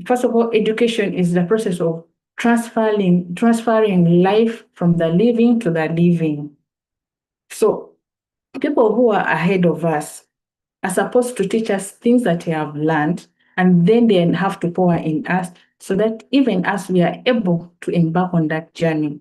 First of all, education is the process of transferring life from the living to the living. So people who are ahead of us are supposed to teach us things that they have learned, and then they have to pour in us so that even as we are able to embark on that journey.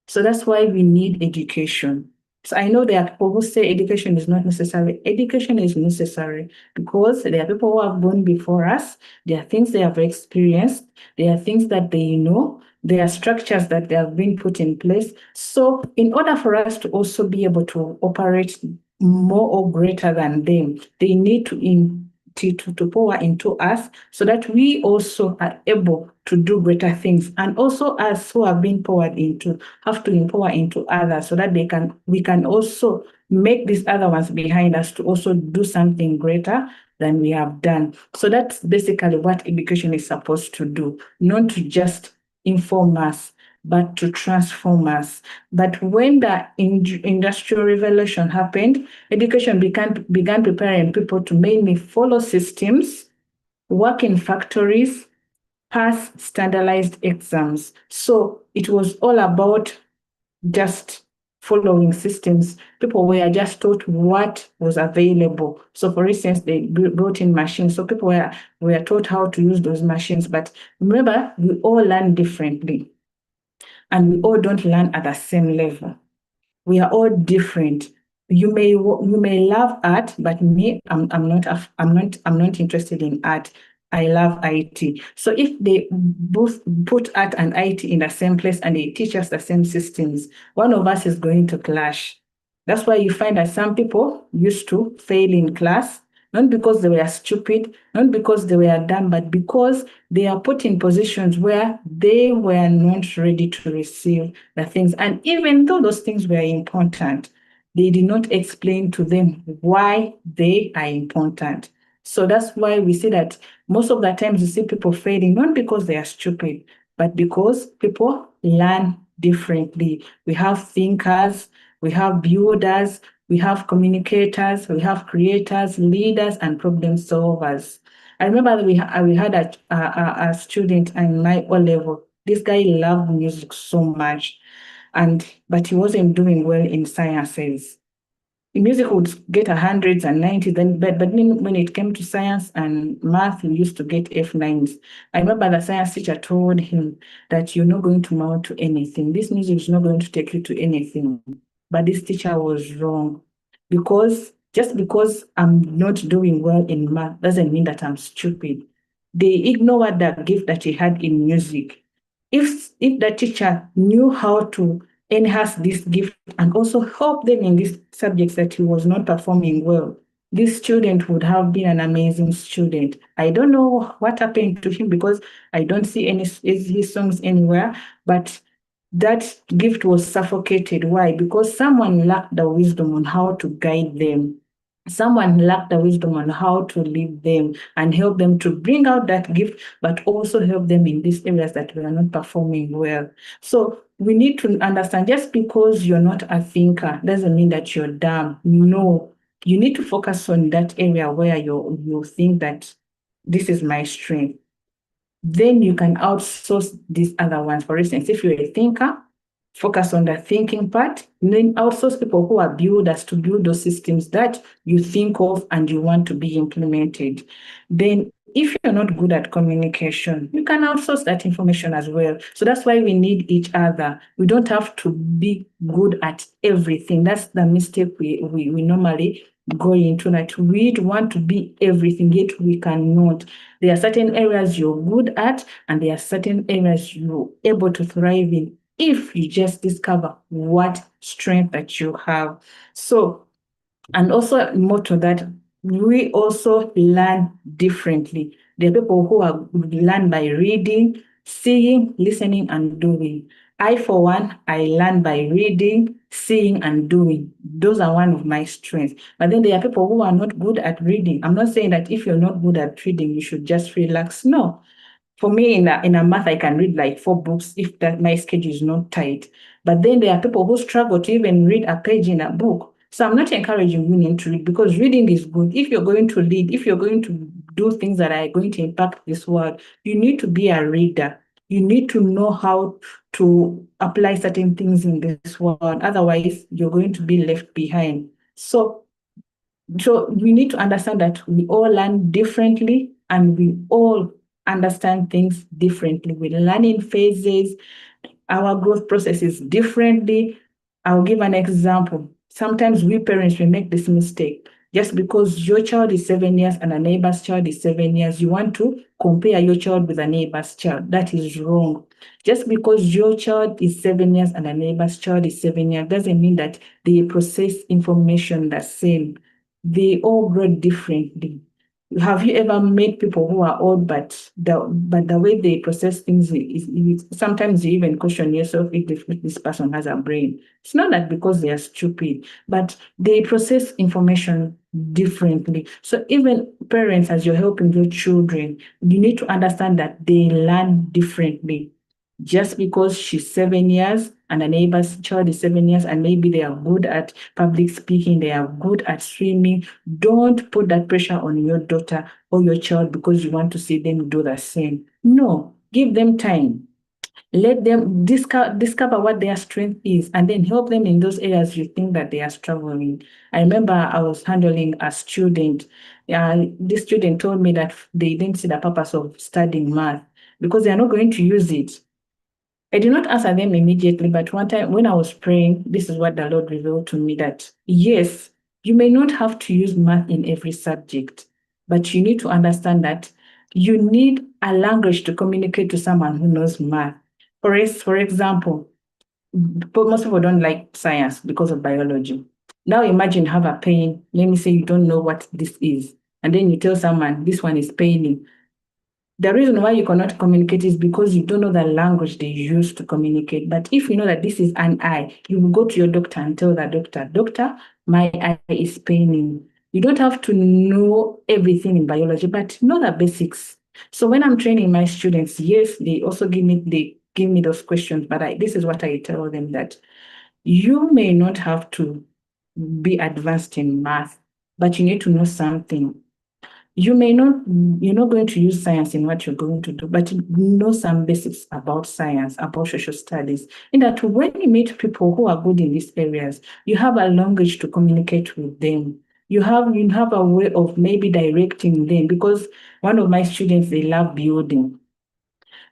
So that's why we need education. So I know there are people who say education is not necessary. Education is necessary because there are people who have gone before us. There are things they have experienced. There are things that they know. There are structures that they have been put in place. So in order for us to also be able to operate more or greater than them, they need to pour into us so that we also are able to do greater things. And also us who have been poured into have to pour into others so that we can also make these other ones behind us to also do something greater than we have done. So that's basically what education is supposed to do, not to just inform us, but to transform us. But when the industrial revolution happened, education began preparing people to mainly follow systems, work in factories, pass standardized exams. So it was all about just following systems. People were just taught what was available. So for instance, they brought in machines. So people were taught how to use those machines. But remember, we all learn differently and we all don't learn at the same level. We are all different. You may love art, but me, I'm not interested in art. I love IT. So if they both put art and IT in the same place and they teach us the same systems, one of us is going to clash. That's why you find that some people used to fail in class, not because they were stupid, not because they were dumb, but because they are put in positions where they were not ready to receive the things. And even though those things were important, they did not explain to them why they are important. So that's why we see that most of the times you see people failing, not because they are stupid, but because people learn differently. We have thinkers, we have builders, we have communicators, we have creators, leaders, and problem solvers. I remember that we had a student in my O level. This guy loved music so much, but he wasn't doing well in sciences. In music would get hundreds and 90s, but then when it came to science and math, he used to get F9s. I remember the science teacher told him that you're not going to mount to anything. This music is not going to take you to anything. But this teacher was wrong because just because I'm not doing well in math doesn't mean that I'm stupid. They ignored the gift that he had in music. If the teacher knew how to enhance this gift and also help them in these subjects that he was not performing well, this student would have been an amazing student. I don't know what happened to him because I don't see any his songs anywhere, but that gift was suffocated. Why? Because someone lacked the wisdom on how to guide them. Someone lacked the wisdom on how to lead them and help them to bring out that gift, but also help them in these areas that we are not performing well. So we need to understand just because you're not a thinker doesn't mean that you're dumb. No, you need to focus on that area where you think that this is my strength. Then you can outsource these other ones. For instance, if you're a thinker, focus on the thinking part, and then outsource people who are builders to build those systems that you think of and you want to be implemented. Then if you're not good at communication, you can outsource that information as well. So that's why we need each other. We don't have to be good at everything. That's the mistake we normally go into, that we want to be everything, yet we cannot. There are certain areas you're good at, and there are certain areas you're able to thrive in if you just discover what strength that you have. So, and also more to that, we also learn differently. There are people who learn by reading, seeing, listening, and doing. I, for one, I learn by reading, seeing, and doing. Those are one of my strengths. But then there are people who are not good at reading. I'm not saying that if you're not good at reading, you should just relax. No. For me, in a month, I can read like 4 books if that my schedule is not tight. But then there are people who struggle to even read a page in a book. So I'm not encouraging women to read because reading is good. If you're going to read, if you're going to do things that are going to impact this world, you need to be a reader. You need to know how to apply certain things in this world. Otherwise, you're going to be left behind. So we need to understand that we all learn differently and we all understand things differently. We learn in phases, our growth process is differently. I'll give an example. Sometimes we parents will make this mistake. Just because your child is 7 years and a neighbor's child is 7 years, you want to compare your child with a neighbor's child. That is wrong. Just because your child is 7 years and a neighbor's child is 7 years doesn't mean that they process information the same. They all grow differently. Have you ever met people who are old, but the way they process things is sometimes you even question yourself if this person has a brain. It's not that because they are stupid, but they process information differently. So even parents, as you're helping your children, you need to understand that they learn differently. Just because she's 7 years and a neighbor's child is 7 years and maybe they are good at public speaking, they are good at swimming, don't put that pressure on your daughter or your child because you want to see them do the same. No, give them time. Let them discover what their strength is and then help them in those areas you think that they are struggling. I remember I was handling a student. This student told me that they didn't see the purpose of studying math because they are not going to use it. I did not answer them immediately, but one time when I was praying, this is what the Lord revealed to me that yes, you may not have to use math in every subject, but you need to understand that you need a language to communicate to someone who knows math. For example, most people don't like science because of biology. Now imagine have a pain. Let me say you don't know what this is. And then you tell someone this one is paining. The reason why you cannot communicate is because you don't know the language they use to communicate. But if you know that this is an eye, you will go to your doctor and tell the doctor, Doctor, my eye is paining. You don't have to know everything in biology, but know the basics. So when I'm training my students, yes, they give me those questions, but this is what I tell them that you may not have to be advanced in math, but you need to know something. You may not, you're not going to use science in what you're going to do, but you know some basics about science, about social studies. In that when you meet people who are good in these areas, you have a language to communicate with them. You have a way of maybe directing them because one of my students, they love building.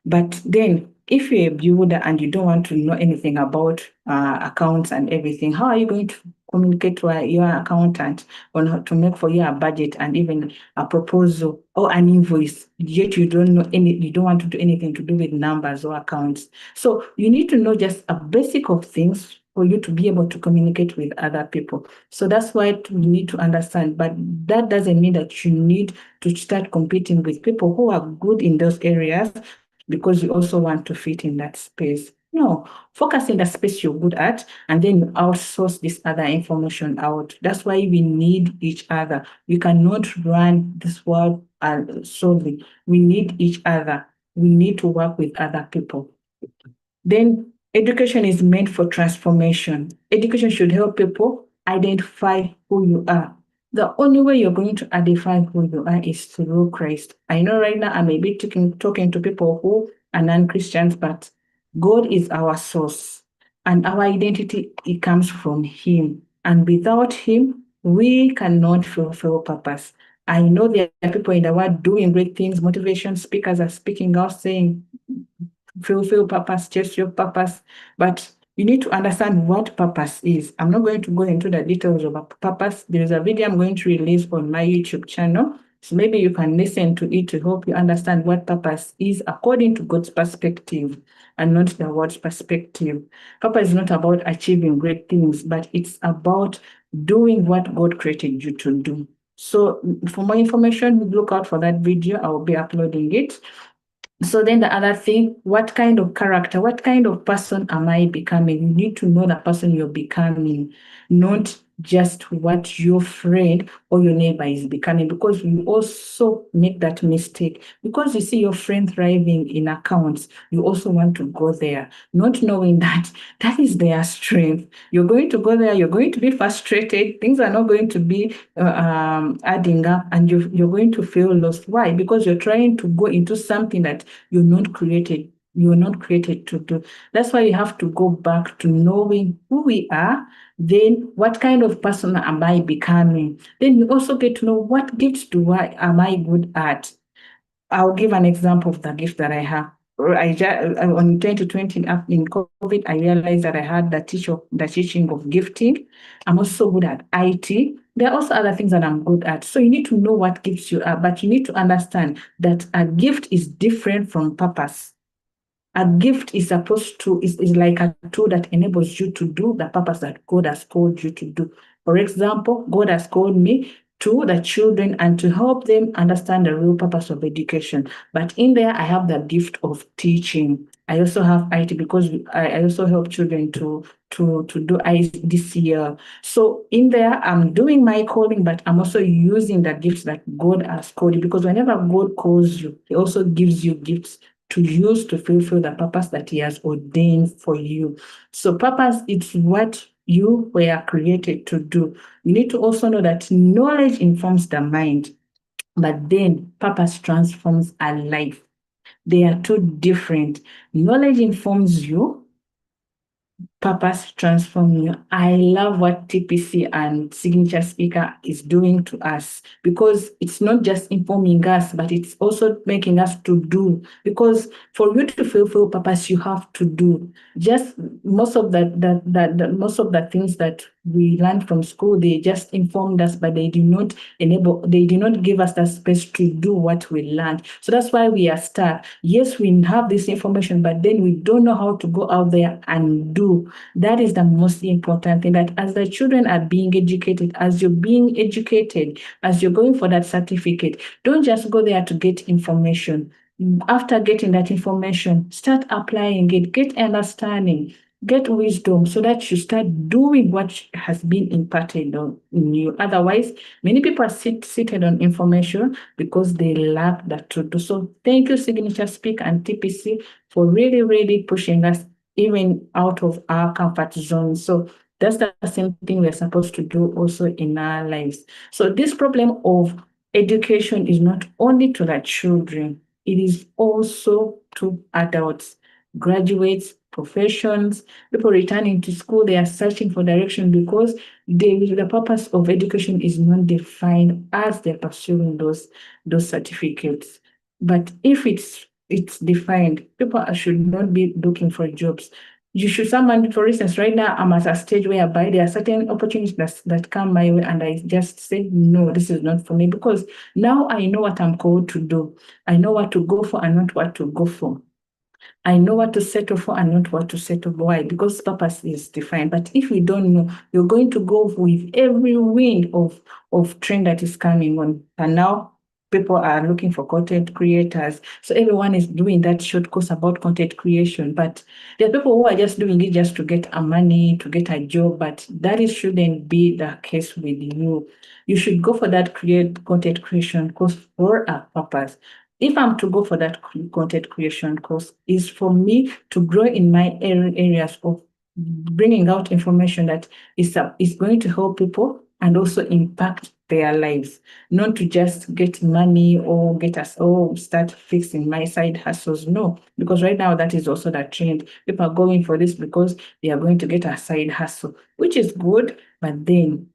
But then, if you're a builder and you don't want to know anything about accounts and everything, how are you going to communicate to your accountant on how to make for you a budget and even a proposal or an invoice? Yet you don't want to do anything to do with numbers or accounts. So you need to know just a basic of things for you to be able to communicate with other people. So that's why you need to understand. But that doesn't mean that you need to start competing with people who are good in those areas because you also want to fit in that space. No, focus in the space you're good at and then you outsource this other information out. That's why we need each other. We cannot run this world solely. We need each other. We need to work with other people. Then education is meant for transformation. Education should help people identify who you are. The only way you're going to identify who you are is through Christ. I know right now I may be talking to people who are non-Christians, but God is our source and our identity, it comes from Him. And without Him, we cannot fulfill purpose. I know there are people in the world doing great things. Motivation speakers are speaking out saying, fulfill purpose, chase your purpose. But you need to understand what purpose is. I'm not going to go into the details of purpose. There is a video I'm going to release on my YouTube channel. So maybe you can listen to it to help you understand what purpose is according to God's perspective and not the world's perspective. Purpose is not about achieving great things, but it's about doing what God created you to do. So for more information, look out for that video. I will be uploading it. So then the other thing, what kind of person am I becoming? You need to know the person you're becoming, not just what your friend or your neighbor is becoming, because you also make that mistake. Because you see your friend thriving in accounts, you also want to go there, not knowing that that is their strength. You're going to go there, you're going to be frustrated, things are not going to be adding up, and you're going to feel lost. Why? Because you're trying to go into something that you're not created to do. That's why you have to go back to knowing who we are, then what kind of person am I becoming? Then you also get to know what gifts am I good at. I'll give an example of the gift that I have. On 2020, in COVID, I realized that I had the teaching of gifting. I'm also good at IT. There are also other things that I'm good at. So you need to know what gifts you are, but you need to understand that a gift is different from purpose. A gift is supposed to is like a tool that enables you to do the purpose that God has called you to do. For example, God has called me to the children and to help them understand the real purpose of education. But in there, I have the gift of teaching. I also have IT because I also help children to do IT this year. So in there, I'm doing my calling, but I'm also using the gifts that God has called you, because whenever God calls you, He also gives you gifts to use to fulfill the purpose that He has ordained for you. So purpose is what you were created to do. You need to also know that knowledge informs the mind, but then purpose transforms a life. They are two different. Knowledge informs you, purpose transform you. I love what TPC and signature speaker is doing to us, because it's not just informing us, but it's also making us to do. Because for you to fulfill purpose, you have to do. Just most of most of the things that we learned from school, they just informed us, but they do not give us that space to do what we learned. So that's why we are stuck. Yes, we have this information, but then we don't know how to go out there and do. That is the most important thing, that as the children are being educated, as you're being educated, as you're going for that certificate, don't just go there to get information. After getting that information, start applying it, get understanding, get wisdom, so that you start doing what has been imparted in you. Otherwise, many people are seated on information because they lack that to do. So thank you, Signature Speak and TPC, for really, really pushing us even out of our comfort zone. So that's the same thing we're supposed to do also in our lives. So this problem of education is not only to the children, it is also to adults, graduates, professions, people returning to school. They are searching for direction because the purpose of education is not defined as they're pursuing those certificates. But if it's defined, people should not be looking for jobs. You should someone, for instance, right now I'm at a stage whereby there are certain opportunities that come my way, and I just say, no, this is not for me, because now I know what I'm called to do. I know what to go for and not what to go for. I know what to settle for and not what to settle for. Why? Because purpose is defined. But if you don't know, you're going to go with every wind of trend that is coming on. And now people are looking for content creators. So everyone is doing that short course about content creation. But there are people who are just doing it just to get a money, to get a job. But shouldn't be the case with you. You should go for that content creation course for a purpose. If I'm to go for that content creation course, is for me to grow in my areas of bringing out information that is going to help people and also impact their lives, not to just get money or get us start fixing my side hustles. No, because right now that is also the trend. People are going for this because they are going to get a side hustle, which is good, but then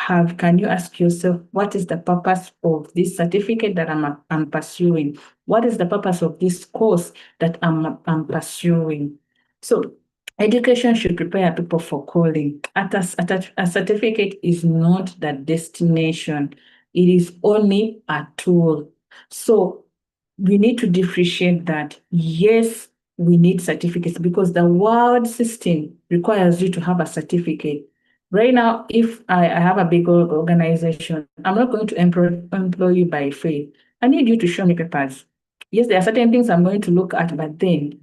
can you ask yourself, what is the purpose of this certificate that I'm pursuing? What is the purpose of this course that I'm pursuing? So education should prepare people for calling. A certificate is not the destination. It is only a tool. So we need to differentiate that. Yes, we need certificates because the world system requires you to have a certificate. Right now, if I have a big organization, I'm not going to employ you by faith. I need you to show me papers. Yes, there are certain things I'm going to look at, but then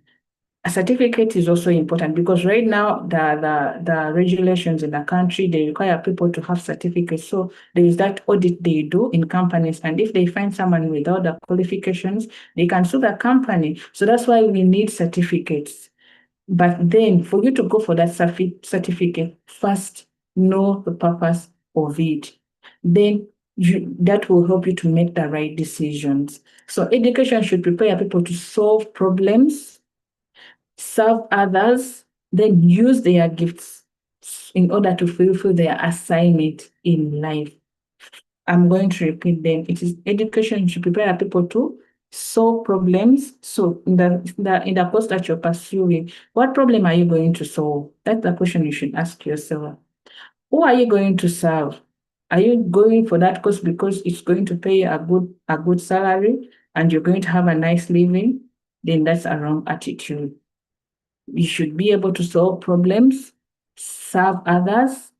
a certificate is also important because right now the regulations in the country, they require people to have certificates. So there is that audit they do in companies, and if they find someone without the qualifications, they can sue the company. So that's why we need certificates. But then for you to go for that certificate, first know the purpose of it. Then that will help you to make the right decisions. So education should prepare people to solve problems, serve others, then use their gifts in order to fulfill their assignment in life. I'm going to repeat them. It is education should prepare people to solve problems. So in the course that you're pursuing, what problem are you going to solve? That's the question you should ask yourself. Who are you going to serve? Are you going for that course because it's going to pay a good salary and you're going to have a nice living? Then that's a wrong attitude. You should be able to solve problems, serve others,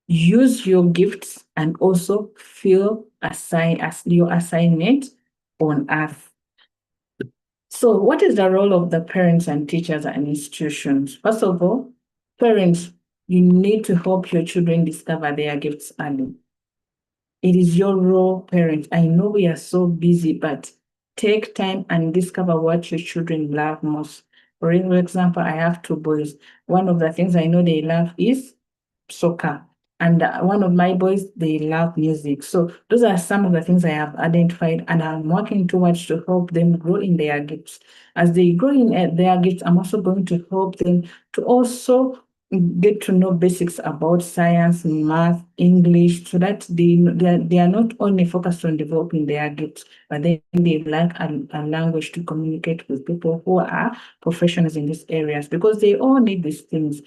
use your gifts, and also feel as your assignment on earth. So, what is the role of the parents and teachers and institutions? First of all, parents, you need to help your children discover their gifts early. It is your role, parents. I know we are so busy, but take time and discover what your children love most. For example, I have two boys. One of the things I know they love is soccer. And one of my boys, they love music. So those are some of the things I have identified, and I'm working towards to help them grow in their gifts. As they grow in their gifts, I'm also going to help them to also get to know basics about science, math, English, so that they are not only focused on developing their gifts, but then they like a language to communicate with people who are professionals in these areas, because they all need these things.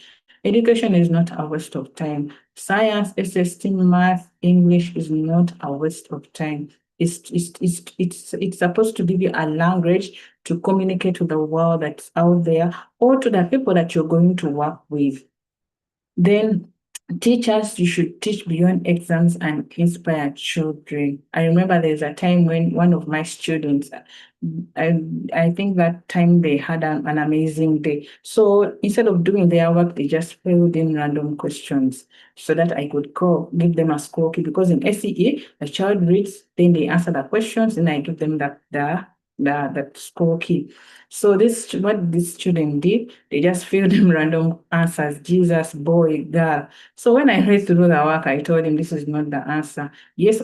Education is not a waste of time. Science, SST, math, English is not a waste of time. It's supposed to give you a language to communicate to the world that's out there, or to the people that you're going to work with. Then teachers, you should teach beyond exams and inspire children. I remember there's a time when one of my students, I think that time they had an amazing day. So instead of doing their work, they just filled in random questions so that I could give them a score key. Because in SEA, the child reads, then they answer the questions, and I give them that score key. So what this student did, they just filled in random answers: Jesus, boy, girl. So when I read through the work, I told him this is not the answer. Yes,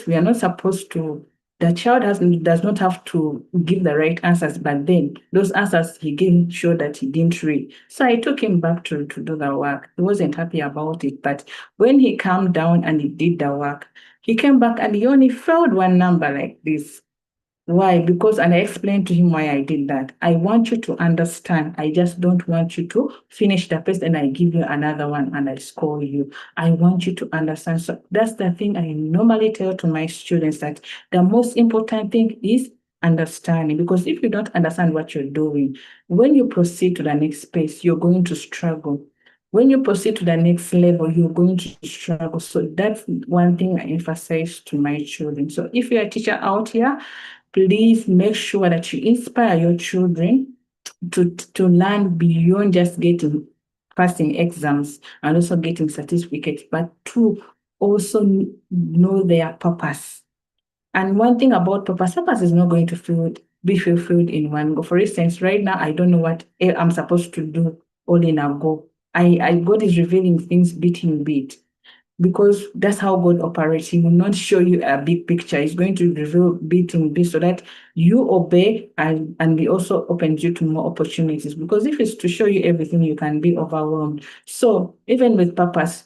we are not supposed to. The child does not have to give the right answers, but then those answers he gave show that he didn't read. So I took him back to do the work. He wasn't happy about it, but when he calmed down and he did the work, he came back and he only failed one number like this. Why? Because, and I explained to him why I did that. I want you to understand. I just don't want you to finish the test and I give you another one and I score you. I want you to understand. So that's the thing I normally tell to my students, that the most important thing is understanding. Because if you don't understand what you're doing, when you proceed to the next space, you're going to struggle. When you proceed to the next level, you're going to struggle. So that's one thing I emphasize to my children. So if you're a teacher out here, please make sure that you inspire your children to learn beyond just passing exams and also getting certificates, but to also know their purpose. And one thing about purpose is not going to be fulfilled in one go. For instance, right now, I don't know what I'm supposed to do all in a go. God is revealing things bit in bit, because that's how God operates. He will not show you a big picture. He's going to reveal bit in bit so that you obey, and He also opens you to more opportunities. Because if it's to show you everything, you can be overwhelmed. So even with your purpose,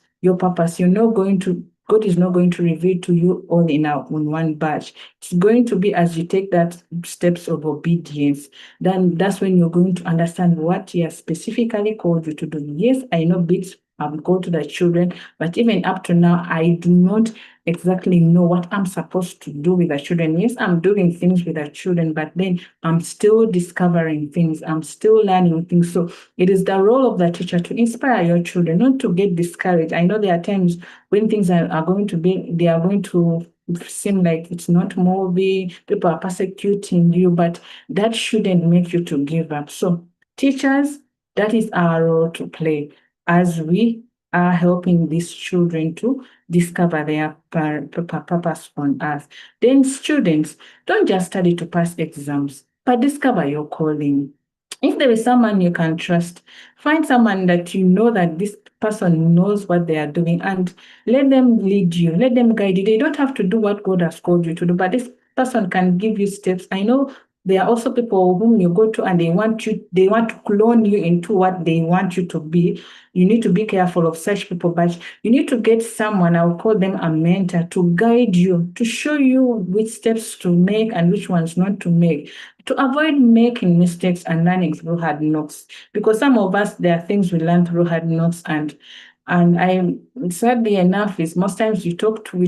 God is not going to reveal to you all in one batch. It's going to be as you take that steps of obedience, then that's when you're going to understand what He has specifically called you to do. Yes, I know bits go to the children, but even up to now, I do not exactly know what I'm supposed to do with the children. Yes, I'm doing things with the children, but then I'm still discovering things. I'm still learning things. So it is the role of the teacher to inspire your children, not to get discouraged. I know there are times when things are going to seem like it's not moving, people are persecuting you, but that shouldn't make you to give up. So Teachers, that is our role to play as we are helping these children to discover their purpose on earth. Then students, don't just study to pass exams, but discover your calling. If there is someone you can trust, find someone that you know that this person knows what they are doing and let them lead you, let them guide you. They don't have to do what God has called you to do, but this person can give you steps. I know there are also people whom you go to and they want to clone you into what they want you to be. You need to be careful of such people, but you need to get someone, I'll call them a mentor, to guide you, to show you which steps to make and which ones not to make, to avoid making mistakes and learning through hard knocks. Because some of us, there are things we learn through hard knocks, and I sadly enough is most times we talk to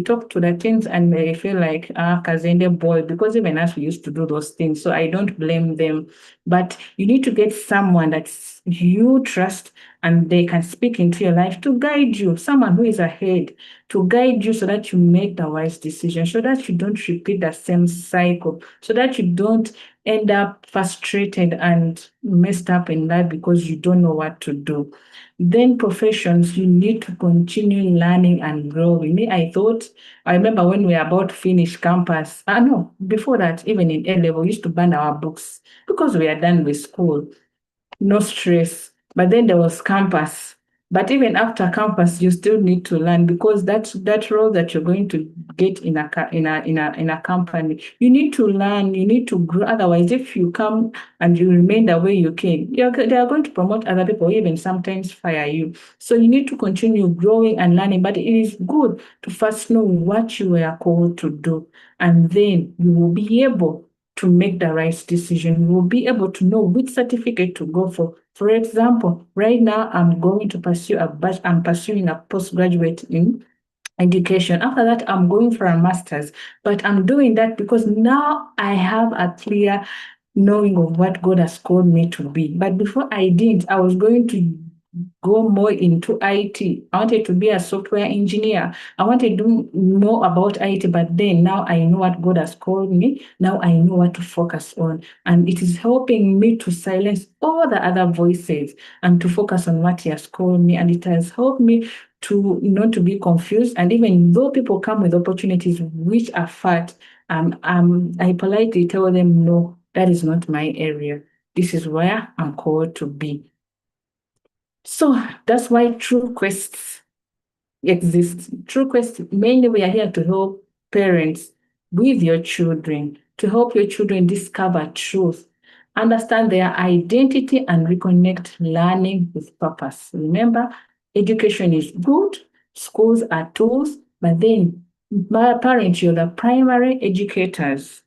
the teens and they feel like Kazende boy, because even us we used to do those things. So I don't blame them. But you need to get someone that you trust and they can speak into your life to guide you, someone who is ahead, to guide you so that you make the wise decision, so that you don't repeat the same cycle, so that you don't end up frustrated and messed up in life because you don't know what to do. Then professions, you need to continue learning and growing. Me, I remember when we were about to finish campus. No, before that, even in A level, we used to burn our books because we are done with school. No stress. But then there was campus. But even after campus, you still need to learn, because that role that you're going to get in a company, you need to learn, you need to grow. Otherwise, if you come and you remain the way you came, they are going to promote other people, even sometimes fire you. So you need to continue growing and learning. But it is good to first know what you are called to do, and then you will be able to make the right decision. You will be able to know which certificate to go for. For example, right now I'm pursuing a postgraduate in education. After that, I'm going for a master's, but I'm doing that because now I have a clear knowing of what God has called me to be. But before I did, I was going to go more into IT. I wanted to be a software engineer. I wanted to do more about IT, but then now I know what God has called me. Now I know what to focus on. And it is helping me to silence all the other voices and to focus on what He has called me. And it has helped me to not to be confused. And even though people come with opportunities which are fat, I politely tell them, no, that is not my area. This is where I'm called to be. So that's why True Quests exists. True Quest, mainly we are here to help parents with your children, to help your children discover truth, understand their identity, and reconnect learning with purpose. Remember, education is good, schools are tools, but then parents, you're the primary educators.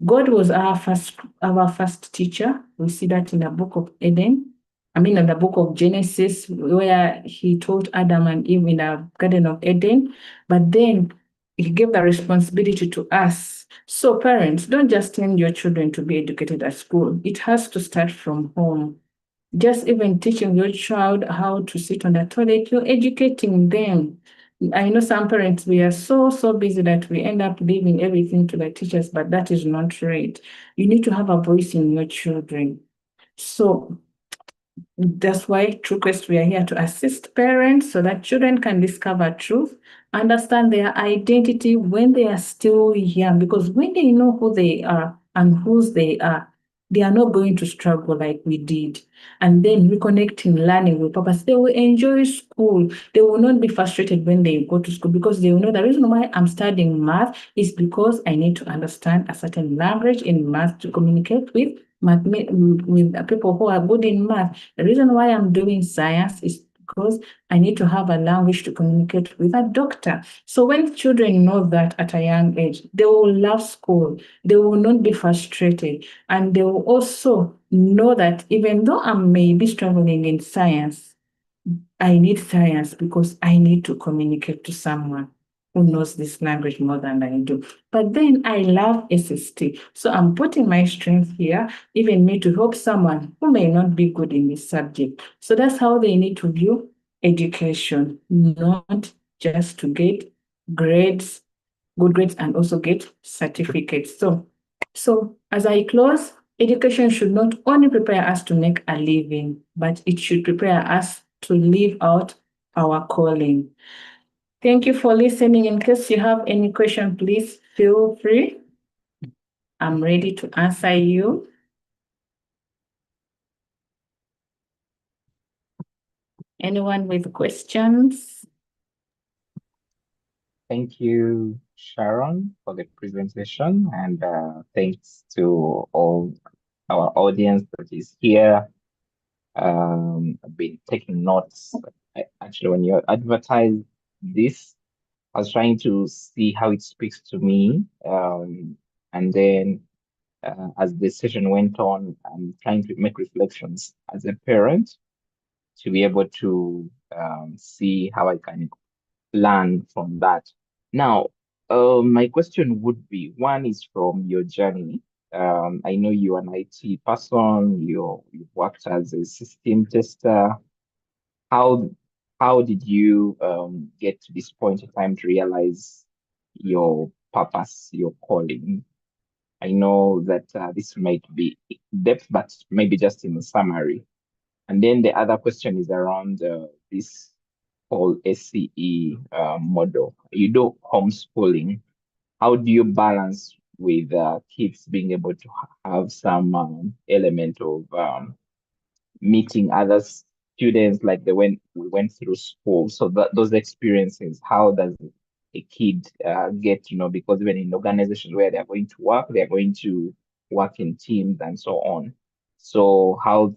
God was our first teacher. We see that in the book of Eden. I mean, in the book of Genesis, where He taught Adam and Eve in the Garden of Eden. But then He gave the responsibility to us. So parents, don't just send your children to be educated at school. It has to start from home. Just even teaching your child how to sit on the toilet, you're educating them. I know some parents, we are so busy that we end up leaving everything to the teachers, but that is not right. You need to have a voice in your children. So that's why TrueQuest, we are here to assist parents so that children can discover truth, understand their identity when they are still young, because when they know who they are and whose they are not going to struggle like we did. And then reconnecting learning with purpose. They will enjoy school. They will not be frustrated when they go to school, because they will know the reason why I'm studying math is because I need to understand a certain language in math to communicate with people who are good in math. The reason why I'm doing science is because I need to have a language to communicate with a doctor. So when children know that at a young age, they will love school. They will not be frustrated. And they will also know that even though I may be struggling in science, I need science because I need to communicate to someone who knows this language more than I do. But then I love SST. So I'm putting my strength here, even me, to help someone who may not be good in this subject. So that's how they need to view education, not just to get grades, good grades, and also get certificates. So as I close, education should not only prepare us to make a living, but it should prepare us to live out our calling. Thank you for listening. In case you have any question, please feel free. I'm ready to answer you. Anyone with questions? Thank you, Sharon, for the presentation, and thanks to all our audience that is here. I've been taking notes. Actually, when you advertise this, I was trying to see how it speaks to me. And then as the session went on, I'm trying to make reflections as a parent to be able to see how I can learn from that. Now, my question would be, one is from your journey. I know you're an IT person, you've worked as a system tester. How how did you get to this point in time to realize your purpose, your calling? I know that this might be depth, but maybe just in a summary. And then the other question is around this whole SCE model. You do homeschooling. How do you balance with kids being able to have some element of meeting other students like we went through school? So that those experiences, how does a kid get, because even in organizations where they're going to work, they're going to work in teams and so on. So how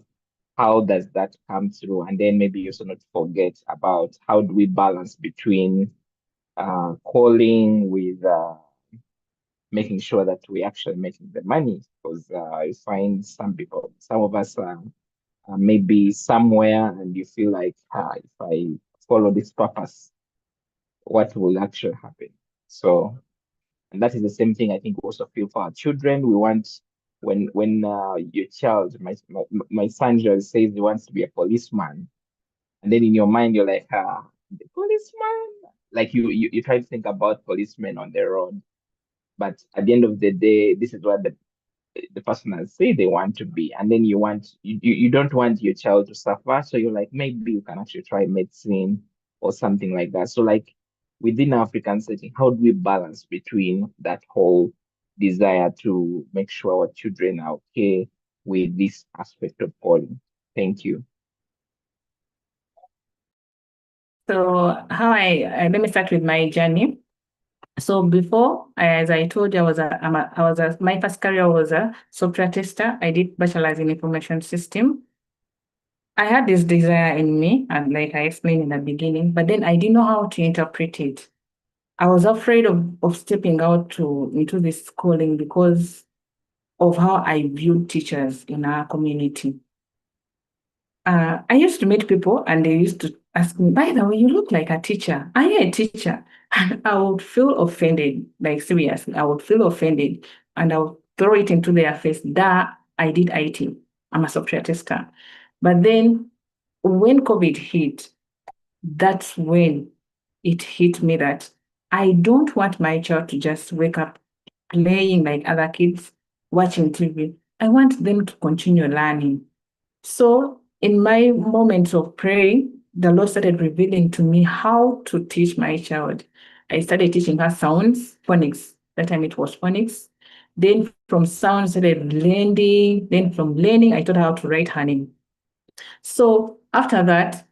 does that come through? And then maybe also not forget about how do we balance between calling with making sure that we actually making the money, because I find some of us maybe somewhere and you feel like if I follow this purpose, what will actually happen? So, and that is the same thing I think we also feel for our children. We want when your child, my son just says he wants to be a policeman, and then in your mind you're like, the policeman. Like you try to think about policemen on the road, but at the end of the day, this is what the person has said they want to be, and then you don't want your child to suffer, so you're like, maybe you can actually try medicine or something like that. So like within African setting, how do we balance between that whole desire to make sure our children are okay with this aspect of calling? Thank you. So let me start with my journey. So before, as I told you, my first career was a software tester. I did bachelor's in information system. I had this desire in me, and like I explained in the beginning, but then I didn't know how to interpret it. I was afraid of stepping out into this schooling because of how I viewed teachers in our community. I used to meet people and they used to ask me, by the way, you look like a teacher. Are you a teacher? And I would feel offended, like seriously, I would feel offended and I would throw it into their face that I did IT. I'm a software tester. But then when COVID hit, that's when it hit me that I don't want my child to just wake up playing like other kids, watching TV. I want them to continue learning. So, in my moments of praying, the Lord started revealing to me how to teach my child. I started teaching her sounds, phonics. That time it was phonics. Then from sounds, started blending. Then from blending, I taught her how to write her name. So after that,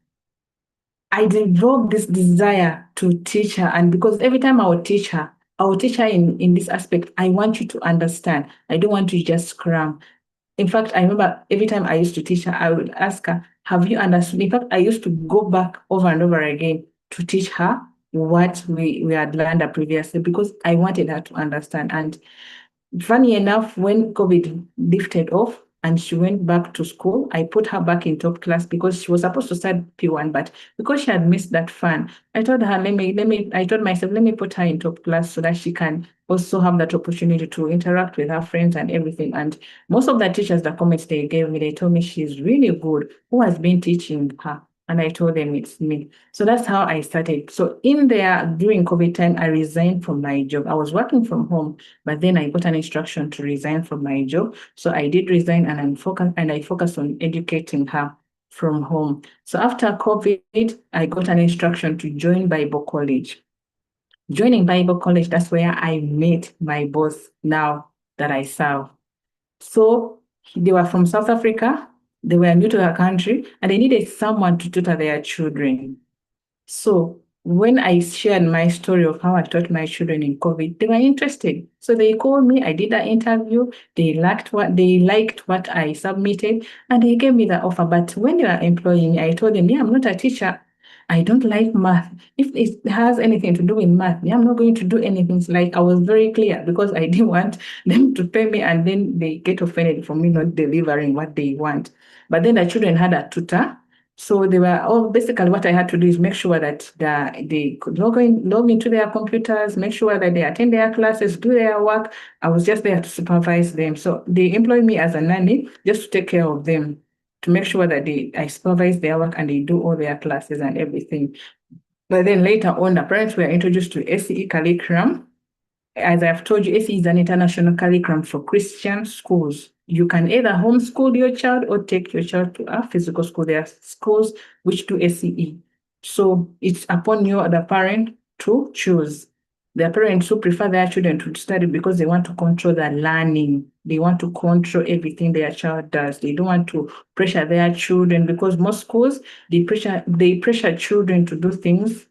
I developed this desire to teach her. And because every time I would teach her in this aspect. I want you to understand. I don't want you to just cram. In fact, I remember every time I used to teach her, I would ask her, have you understood? In fact, I used to go back over and over again to teach her what we had learned previously because I wanted her to understand. And funny enough, when COVID lifted off and she went back to school, I put her back in top class because she was supposed to start P1, but because she had missed that fun, I told her, I told myself, let me put her in top class so that she can also have that opportunity to interact with her friends and everything. And most of the teachers, the comments they gave me, they told me she's really good. Who has been teaching her? And I told them it's me. So that's how I started. So in there, during COVID time, I resigned from my job. I was working from home, but then I got an instruction to resign from my job. So I did resign, and I focused on educating her from home. So after COVID, I got an instruction to join Bible college. Joining Bible college, that's where I met my boss now that I serve. So they were from South Africa. They were new to the country, and they needed someone to tutor their children. So when I shared my story of how I taught my children in COVID, they were interested. So they called me, I did the interview, they liked what I submitted, and they gave me the offer. But when they were employing me, I told them, yeah, I'm not a teacher. I don't like math. If it has anything to do with math, yeah, I'm not going to do anything. Like, I was very clear because I didn't want them to pay me and then they get offended for me not delivering what they want. But then the children had a tutor. So they were all basically what I had to do is make sure that they could log into their computers, make sure that they attend their classes, do their work. I was just there to supervise them. So they employed me as a nanny just to take care of them, to make sure that I supervise their work and they do all their classes and everything. But then later on, the parents were introduced to SCE curriculum. As I've told you, SE is an international curriculum for Christian schools. You can either homeschool your child or take your child to a physical school. There are schools which do SCE. So it's upon you, the parent, to choose. There are parents who prefer their children to study because they want to control their learning. They want to control everything their child does. They don't want to pressure their children, because most schools, they pressure children to do things.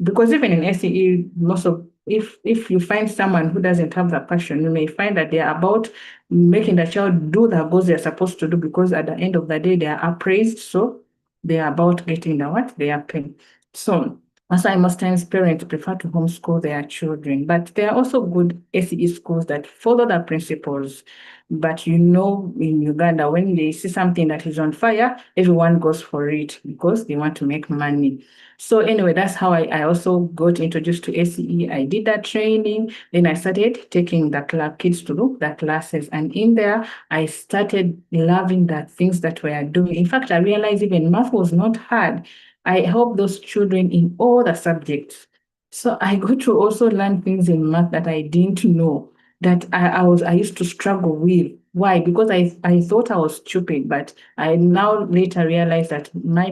Because even in SCE, if you find someone who doesn't have the passion, you may find that they are about making the child do the goals they're supposed to do, because at the end of the day, they are appraised. So they are about getting the what they are paying. So that's why most times parents prefer to homeschool their children. But there are also good SCE schools that follow the principles. But in Uganda, when they see something that is on fire, everyone goes for it because they want to make money. So anyway, that's how I also got introduced to SCE. I did that training. Then I started taking the kids to do the classes. And in there, I started loving the things that we are doing. In fact, I realized even math was not hard. I helped those children in all the subjects. So I got to also learn things in math that I didn't know, that I used to struggle with. Why? Because I thought I was stupid, but I now later realized that my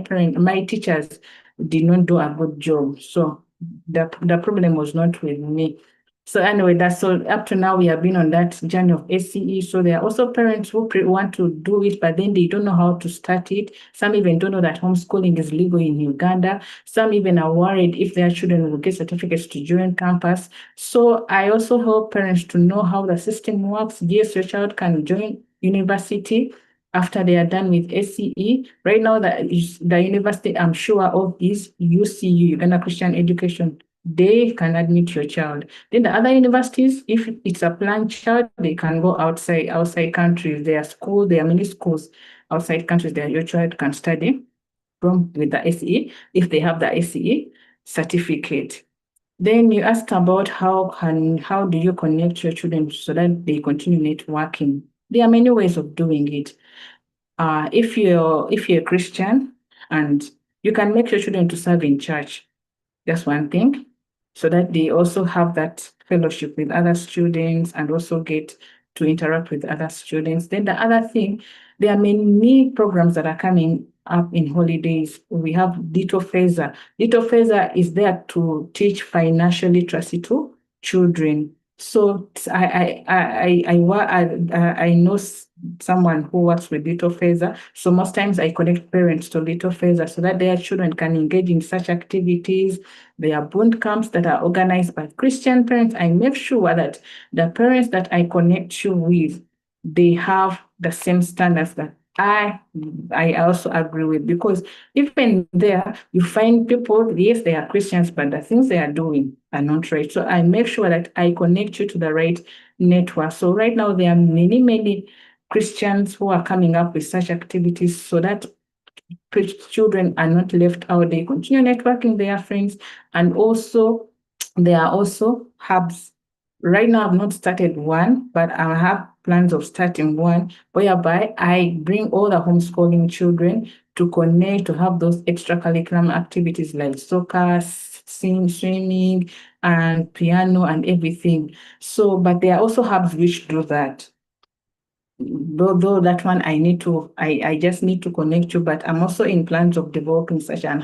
teachers did not do a good job. So the problem was not with me. So anyway, that's so up to now we have been on that journey of SCE. So there are also parents who want to do it, but then they don't know how to start it. Some even don't know that homeschooling is legal in Uganda. Some even are worried if their children will get certificates to join campus. So I also help parents to know how the system works. Yes, your child can join university after they are done with SCE. Right now, the university I'm sure of is UCU, Uganda Christian Education. They can admit your child. Then the other universities, if it's a planned child, they can go outside countries. There are many schools outside countries that your child can study from with the SCE if they have the SCE certificate. Then you asked about how do you connect your children so that they continue networking. There are many ways of doing it. If you're a Christian, and you can make your children to serve in church. That's one thing, so that they also have that fellowship with other students and also get to interact with other students. Then the other thing, there are many programs that are coming up in holidays. We have Dito Feza. Dito Feza is there to teach financial literacy to children. So I know someone who works with Little Feza. So most times I connect parents to Little Feza so that their children can engage in such activities. There are boot camps that are organized by Christian parents. I make sure that the parents that I connect you with, they have the same standards that I also agree with, because even there you find people, yes, they are Christians, but the things they are doing are not right. So I make sure that I connect you to the right network. So right now there are many Christians who are coming up with such activities so that children are not left out. They continue networking with their friends, and also there are also hubs. Right now, I've not started one, but I have plans of starting one whereby I bring all the homeschooling children to connect, to have those extracurricular activities like soccer, swimming, and piano and everything. So, but there are also hubs which do that. Though that one I just need to connect you, but I'm also in plans of developing such a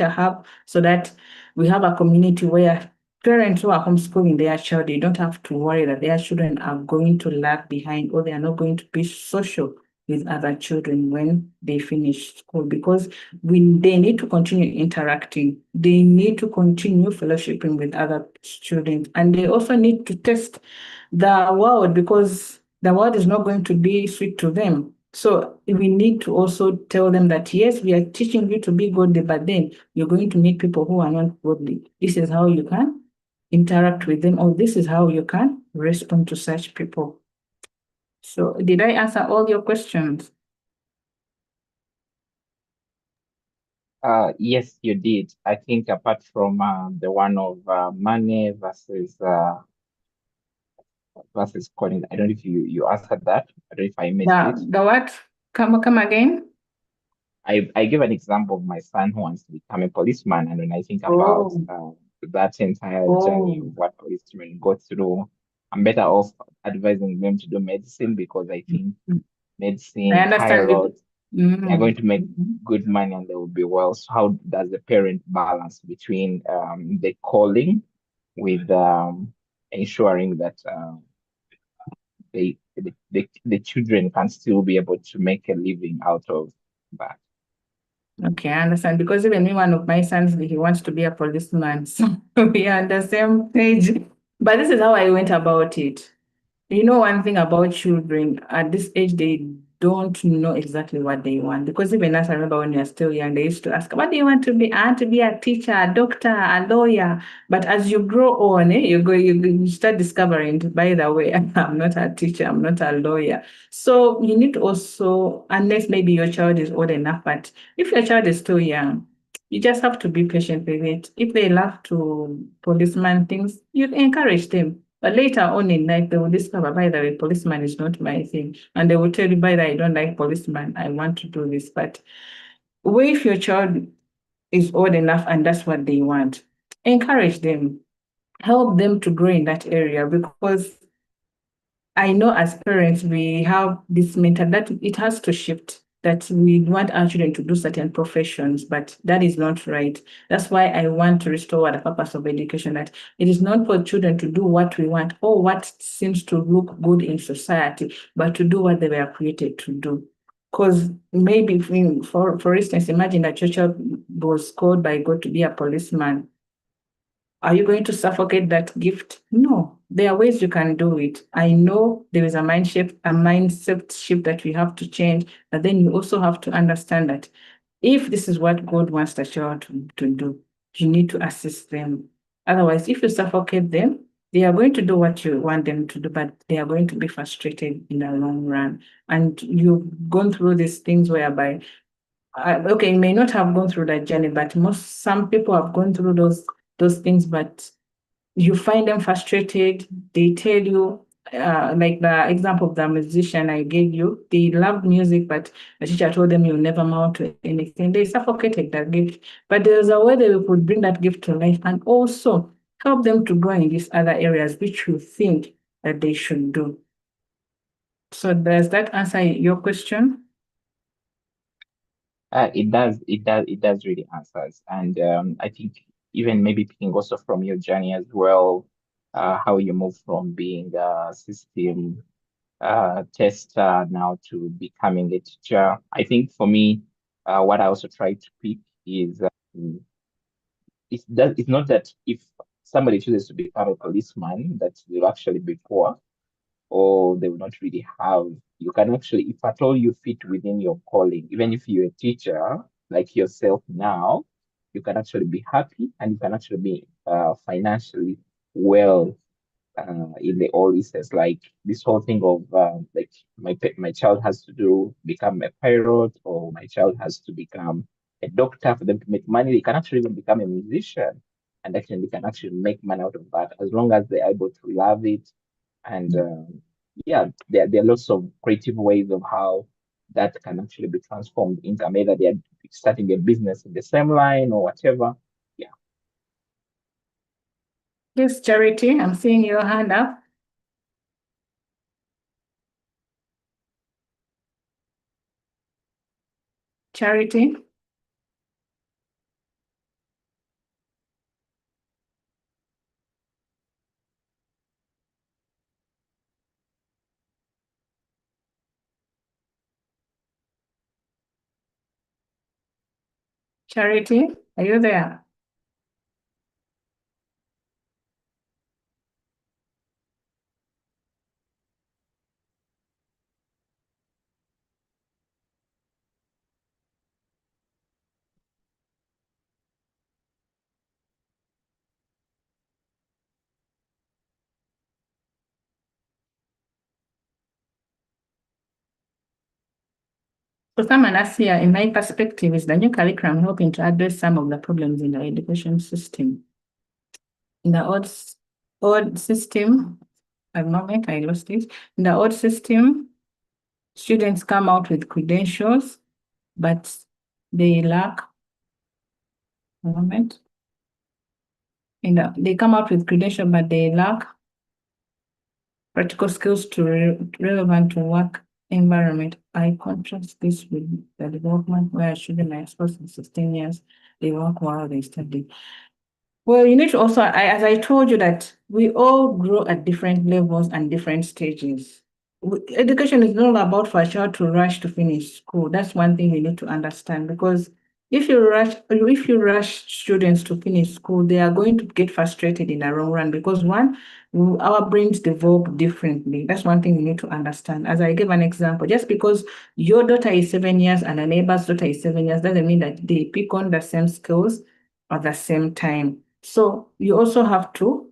hub so that we have a community where parents who are homeschooling their child, they don't have to worry that their children are going to lag behind or they are not going to be social with other children when they finish school, because they need to continue interacting, they need to continue fellowshipping with other students, and they also need to test the world, because the world is not going to be sweet to them. So we need to also tell them that, yes, we are teaching you to be godly, but then you're going to meet people who are not godly. This is how you can interact with them, or this is how you can respond to such people. So did I answer all your questions? Yes, you did. I think apart from the one of money versus calling, I don't know if you answered that. I don't know if I missed it. The what? Come again? I give an example of my son who wants to become a policeman, and when I think about Oh, that entire journey oh. of what policemen go through, I'm better off advising them to do medicine, because I think I medicine, understand. pilots, they're going Mm. to make good money and they will be well. So how does the parent balance between the calling with ensuring that the children can still be able to make a living out of that? Okay, I understand. Because even me, one of my sons, he wants to be a policeman. So we are on the same page. But this is how I went about it. You know, one thing about children at this age, they don't know exactly what they want. Because even as I remember when we were still young, they used to ask, what do you want to be? I want to be a teacher, a doctor, a lawyer. But as you grow on, you start discovering, by the way, I'm not a teacher, I'm not a lawyer. So you need to also, unless maybe your child is old enough, but if your child is still young, you just have to be patient with it. If they love to policeman things, you encourage them. But later on in life, they will discover, by the way, policeman is not my thing. And they will tell you, by the way, I don't like policeman, I want to do this. But if your child is old enough and that's what they want, encourage them, help them to grow in that area, because I know as parents, we have this mental that it has to shift, that we want our children to do certain professions, but that is not right. That's why I want to restore the purpose of education, that it is not for children to do what we want or what seems to look good in society, but to do what they were created to do. Because maybe, for instance, imagine that your child was called by God to be a policeman. Are you going to suffocate that gift? No, there are ways you can do it. I know there is a mindset shift that we have to change, but then you also have to understand that if this is what God wants the child to do, you need to assist them. Otherwise, if you suffocate them, they are going to do what you want them to do, but they are going to be frustrated in the long run. And you've gone through these things whereby okay, you may not have gone through that journey, but some people have gone through those things, but you find them frustrated. They tell you, like the example of the musician I gave you, they loved music, but the teacher told them you'll never amount to anything. They suffocated that gift. But there's a way that we could bring that gift to life and also help them to grow in these other areas which you think that they should do. So does that answer your question? It does really answers. And I think even maybe picking also from your journey as well, how you move from being a system tester now to becoming a teacher. I think for me, what I also try to pick is it's not that if somebody chooses to become a policeman that they'll actually be poor, or they will not really have. You can actually, if at all you fit within your calling, even if you're a teacher like yourself now, you can actually be happy and you can actually be financially well in the old sense. Like this whole thing of like my child has to do become a pilot, or my child has to become a doctor for them to make money. They can actually even become a musician, and actually they can actually make money out of that as long as they're able to love it. And yeah, there are lots of creative ways of how that can actually be transformed into either they are starting a business in the same line or whatever. Yeah. Yes, Charity, I'm seeing your hand up. Charity. Charity, are you there? So someone asked here, in my perspective, is the new curriculum helping to address some of the problems in the education system? In the old system, at the moment I lost it. In the old system, students come out with credentials, but they lack a moment. They come out with credentials, but they lack practical skills relevant to work environment. I contrast this with the development where children are exposed to 16 years, they work while they study. Well, you need to also, as I told you, that we all grow at different levels and different stages. Education is not about for a child to rush to finish school. That's one thing you need to understand, because if you rush students to finish school, they are going to get frustrated in the long run, because one, our brains develop differently. That's one thing you need to understand. As I gave an example, just because your daughter is 7 years and a neighbor's daughter is 7 years doesn't mean that they pick on the same skills at the same time. So you also have to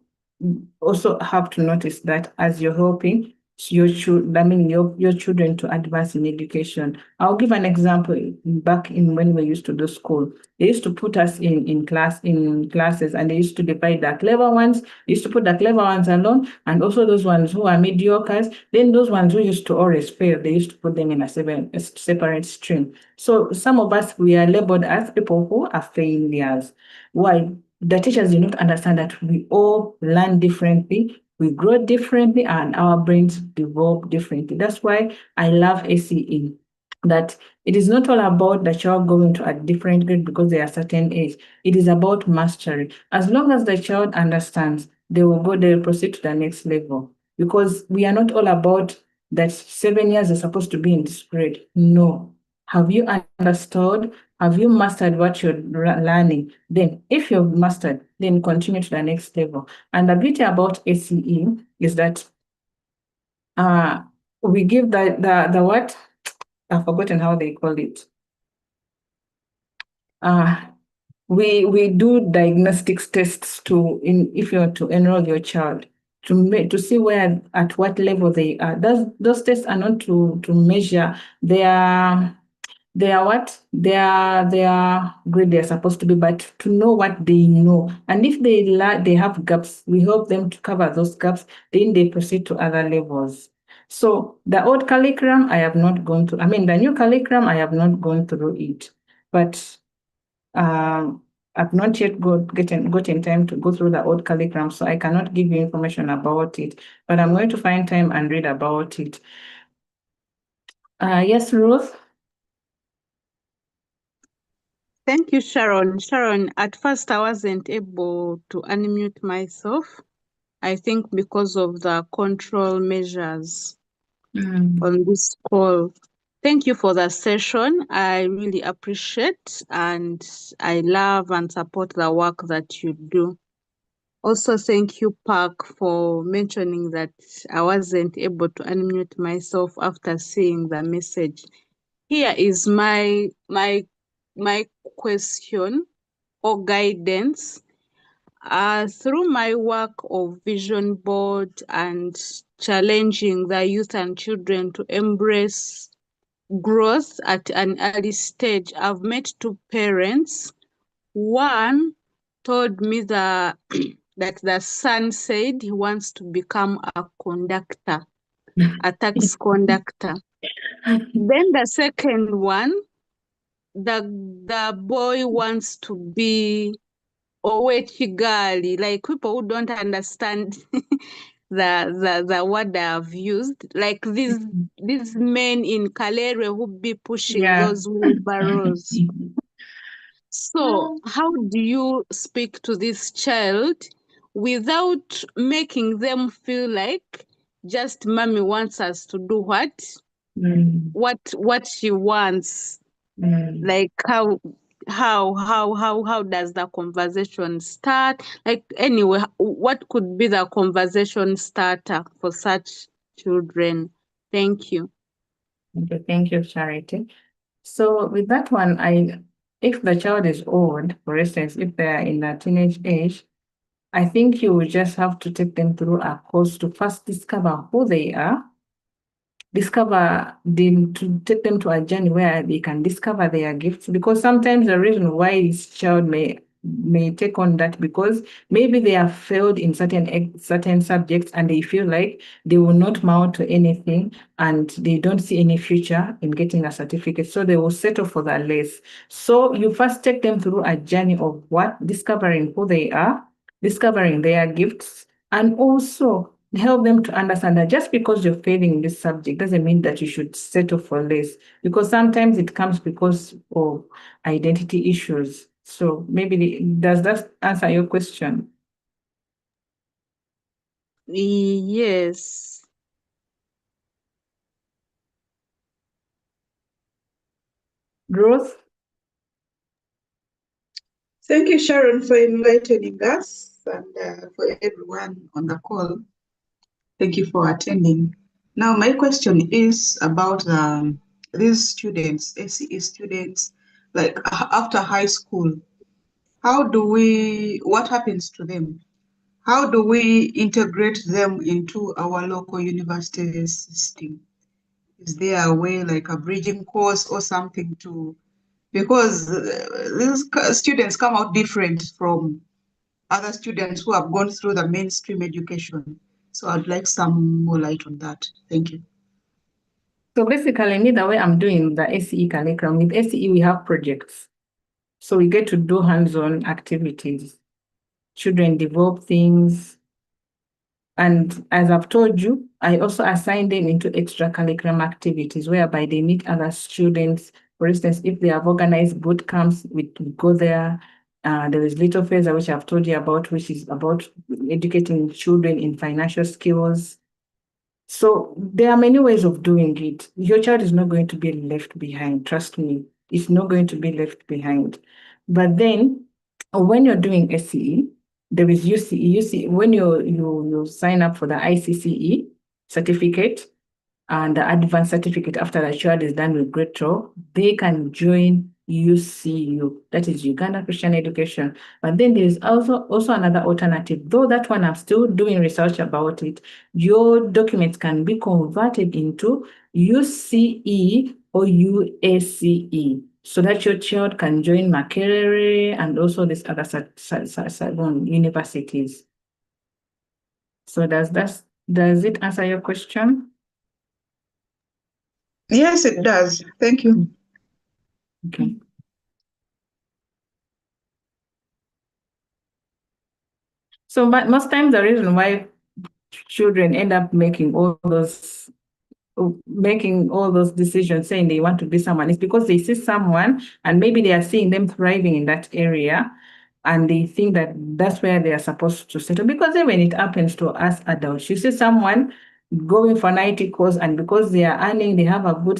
notice that as you're helping your children to advance in education. I'll give an example. Back in when we used to do school, they used to put us in classes, and they used to divide the clever ones. They used to put the clever ones alone, and also those ones who are mediocres. Then those ones who used to always fail, they used to put them in a separate stream. So some of us, we are labeled as people who are failures. Why? The teachers do not understand that we all learn differently, we grow differently, and our brains develop differently. That's why I love ACE, that it is not all about the child going to a different grade because they are a certain age. It is about mastery. As long as the child understands, they will proceed to the next level. Because we are not all about that 7 years is supposed to be in this grade. No. Have you understood? Have you mastered what you're learning? Then, if you've mastered, then continue to the next level. And the beauty about ACE is that we give the what? I've forgotten how they call it. We do diagnostics tests if you're to enroll your child to see where at what level they are. Those tests are not to measure their grade they're supposed to be, but to know what they know. And if they have gaps, we help them to cover those gaps, then they proceed to other levels. So the old curriculum, the new curriculum, I have not gone through it, but I've not yet gotten time to go through the old curriculum, so I cannot give you information about it, but I'm going to find time and read about it. Yes, Ruth? Thank you, Sharon. Sharon, at first I wasn't able to unmute myself. I think because of the control measures on this call. Thank you for the session. I really appreciate and I love and support the work that you do. Also, thank you, Park, for mentioning that I wasn't able to unmute myself after seeing the message. Here is my question or guidance. Through my work of vision board and challenging the youth and children to embrace growth at an early stage, I've met two parents. One told me that the son said he wants to become a conductor, a taxi conductor. Then the second one, the boy wants to be Owechigali, like people who don't understand the word I've used, like these men in Kalere who be pushing Yeah. those wheelbarrows. So how do you speak to this child without making them feel like just mommy wants us to do what she wants? Like how does the conversation start? Like anyway, what could be the conversation starter for such children? Thank you. Okay, thank you, Charity. So with that one, if the child is old, for instance, if they are in a teenage age, I think you will just have to take them through a course to first discover who they are, discover them, to take them to a journey where they can discover their gifts, because sometimes the reason why this child may take on that, because maybe they have failed in certain subjects and they feel like they will not mount to anything and they don't see any future in getting a certificate, so they will settle for that less. So you first take them through a journey of discovering who they are, discovering their gifts, and also help them to understand that just because you're failing in this subject doesn't mean that you should settle for less, because sometimes it comes because of identity issues. So maybe does that answer your question? Yes. Growth? Thank you, Sharon, for inviting us and for everyone on the call. Thank you for attending. Now, my question is about these students, ACE students, like after high school. What happens to them? How do we integrate them into our local university system? Is there a way, like a bridging course or something because these students come out different from other students who have gone through the mainstream education. So I'd like some more light on that. Thank you. So basically, me, the way I'm doing the ACE curriculum, with ACE, we have projects. So we get to do hands-on activities. Children develop things. And as I've told you, I also assign them into extracurriculum activities whereby they meet other students. For instance, if they have organized boot camps, we go there. There is Little Feather, which I've told you about, which is about educating children in financial skills. So there are many ways of doing it. Your child is not going to be left behind. Trust me, it's not going to be left behind. But then when you're doing SCE, there is UCE. UCE, when you sign up for the ICCE certificate and the advanced certificate after the child is done with grade 12, they can join UCU, that is Uganda Christian Education. But then there is also another alternative, though that one I'm still doing research about it. Your documents can be converted into UCE or UACE, so that your child can join Makerere and also these other universities. So does it answer your question? Yes, it does. Thank you. Okay. So but most times the reason why children end up making all those decisions saying they want to be someone is because they see someone and maybe they are seeing them thriving in that area and they think that that's where they are supposed to settle. Because then when it happens to us adults, you see someone going for an IT course, and because they are earning, they have a good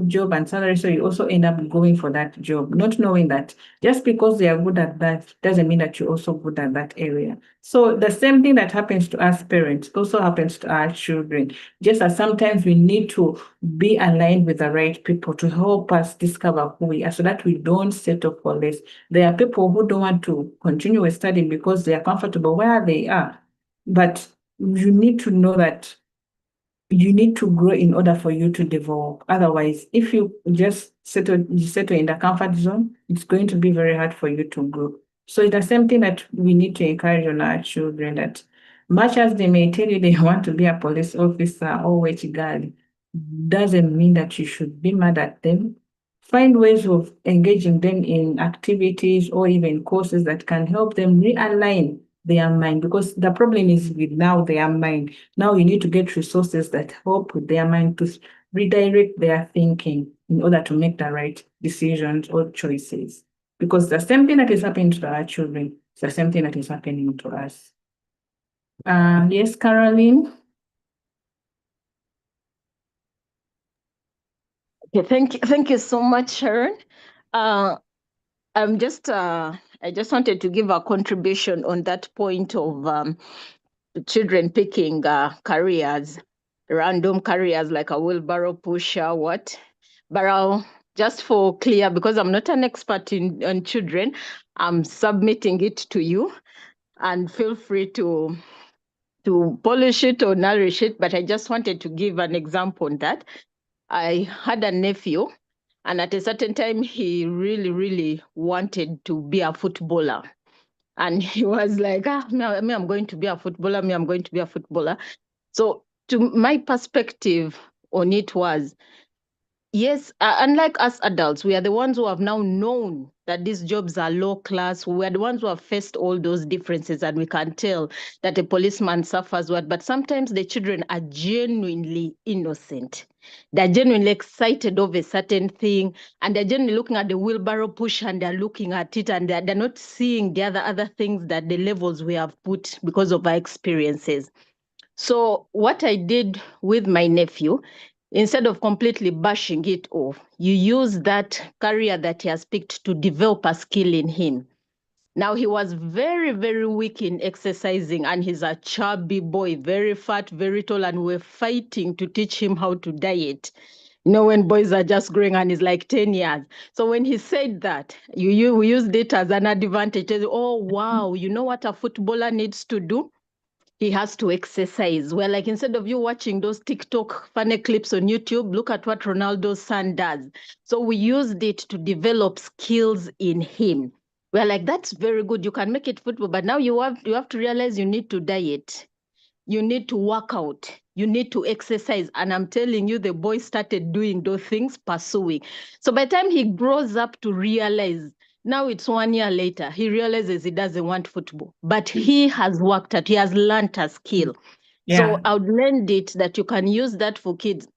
job and salary, so you also end up going for that job, not knowing that just because they are good at that doesn't mean that you're also good at that area. So the same thing that happens to us parents also happens to our children, just as sometimes we need to be aligned with the right people to help us discover who we are so that we don't settle for less. There are people who don't want to continue with studying because they are comfortable where they are, but you need to know that you need to grow in order for you to develop. Otherwise, if you just settle in the comfort zone, it's going to be very hard for you to grow. So it's the same thing that we need to encourage on our children, that much as they may tell you they want to be a police officer or which girl, doesn't mean that you should be mad at them. Find ways of engaging them in activities or even courses that can help them realign their mind, because the problem is with now their mind. Now you need to get resources that help with their mind to redirect their thinking in order to make the right decisions or choices. Because the same thing that is happening to our children, it's the same thing that is happening to us. Yes, Caroline? Okay, thank you so much, Sharon. I just wanted to give a contribution on that point of children picking careers, random careers like a wheelbarrow pusher, what? But just for clear, because I'm not an expert on children, I'm submitting it to you, and feel free to polish it or nourish it. But I just wanted to give an example on that. I had a nephew, and at a certain time, he really, really wanted to be a footballer. And he was like, me, I'm going to be a footballer. Me, I'm going to be a footballer. So to my perspective on it was, yes, unlike us adults, we are the ones who have now known that these jobs are low class. We are the ones who have faced all those differences, and we can tell that a policeman suffers what. But sometimes the children are genuinely innocent. They're genuinely excited of a certain thing, and they're genuinely looking at the wheelbarrow push, and they're looking at it, and they're not seeing the other things that the levels we have put because of our experiences. So what I did with my nephew, instead of completely bashing it off, you use that career that he has picked to develop a skill in him. Now, he was very, very weak in exercising, and he's a chubby boy, very fat, very tall, and we're fighting to teach him how to diet. You know, when boys are just growing and he's like 10 years. So when he said that, we used it as an advantage. Oh, wow, you know what a footballer needs to do? He has to exercise. Well, like, instead of you watching those TikTok funny clips on YouTube, look at what Ronaldo's son does. So we used it to develop skills in him. We're like, that's very good. You can make it football, but now you have to realize you need to diet. You need to work out. You need to exercise. And I'm telling you, the boy started doing those things, pursuing. So by the time he grows up to realize, now it's 1 year later, he realizes he doesn't want football, but he has worked at, he has learned a skill. Yeah. So I would lend it that you can use that for kids.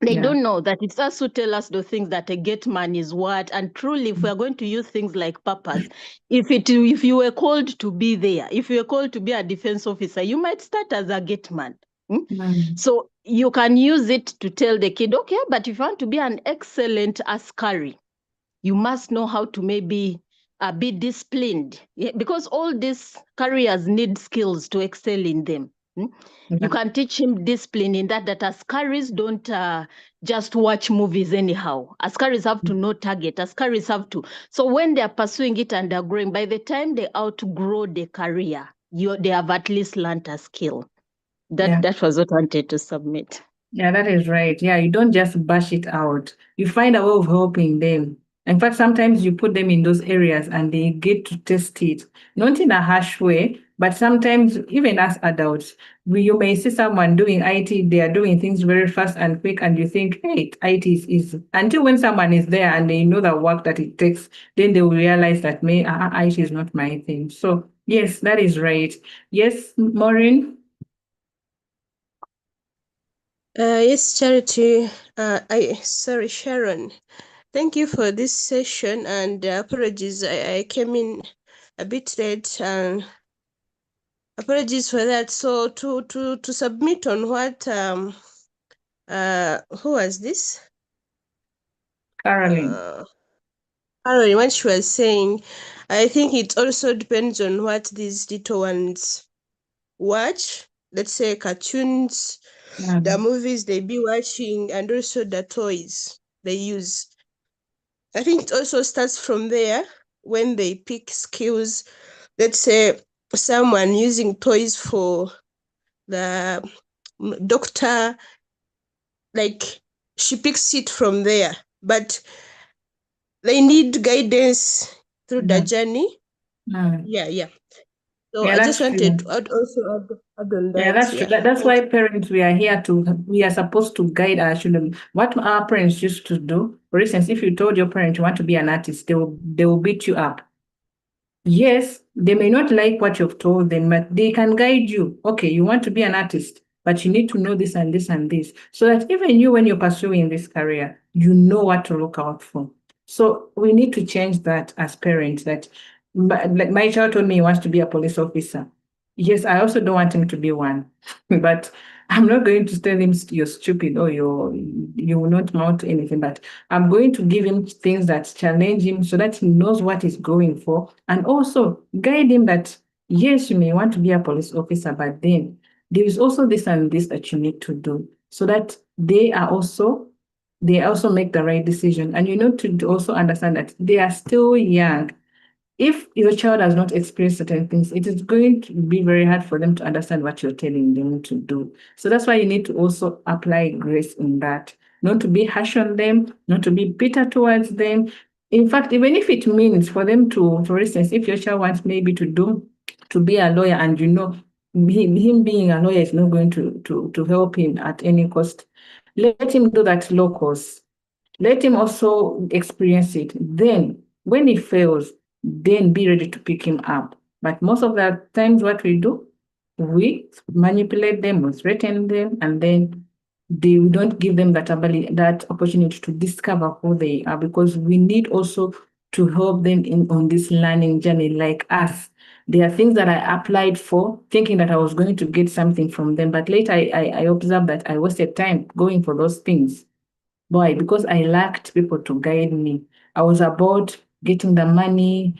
They don't know that it's us who tell us the things that a gate man is what. And truly, if we are going to use things like purpose, if you were called to be there, if you were called to be a defense officer, you might start as a gate man. So you can use it to tell the kid, okay, but if you want to be an excellent askari, you must know how to maybe be disciplined, because all these careers need skills to excel in them. You can teach him discipline in that askaris don't just watch movies anyhow. Askaris have to know target. Askaris have to. So when they are pursuing it and they're growing, by the time they outgrow the career, they have at least learned a skill. That was what I wanted to submit. Yeah, that is right. Yeah, you don't just bash it out. You find a way of helping them. In fact, sometimes you put them in those areas and they get to test it, not in a harsh way, but sometimes even as adults, you may see someone doing IT, they are doing things very fast and quick, and you think, hey, IT is easy. Until when someone is there and they know the work that it takes, then they will realize that IT is not my thing. So yes, that is right. Yes, Maureen? Yes, Charity. Sorry, Sharon. Thank you for this session, and apologies, I came in a bit late, and apologies for that. So to submit on what who was this? Caroline. Caroline, what she was saying, I think it also depends on what these little ones watch. Let's say cartoons, the movies they be watching, and also the toys they use. I think it also starts from there when they pick skills. Let's say someone using toys for the doctor, like she picks it from there, but they need guidance through the journey. Yeah. So I just wanted to Other than Yeah, that, that's true. That's why parents, we are supposed to guide our children. What our parents used to do, for instance, if you told your parent you want to be an artist, they will beat you up. Yes, they may not like what you've told them, but they can guide you. Okay, you want to be an artist, but you need to know this and this and this, so that even you, when you're pursuing this career, you know what to look out for. So we need to change that as parents. That like my child told me he wants to be a police officer. Yes, I also don't want him to be one, but I'm not going to tell him you're stupid or you will not mount anything. But I'm going to give him things that challenge him so that he knows what he's going for, and also guide him that yes, you may want to be a police officer, but then there is also this and this that you need to do, so that they also make the right decision. And you know, to also understand that they are still young. If your child has not experienced certain things, it is going to be very hard for them to understand what you're telling them to do. So that's why you need to also apply grace in that, not to be harsh on them, not to be bitter towards them. In fact, even if it means for them to, for instance, if your child wants maybe to be a lawyer, and you know him being a lawyer is not going to help him at any cost, let him do that law course. Let him also experience it. Then, when he fails, then be ready to pick him up. But most of the times, what we do, we manipulate them, we threaten them, and then we don't give them that ability, that opportunity to discover who they are, because we need also to help them on this learning journey. Like us, there are things that I applied for, thinking that I was going to get something from them, but later I observed that I wasted time going for those things. Why? Because I lacked people to guide me. I was about getting the money,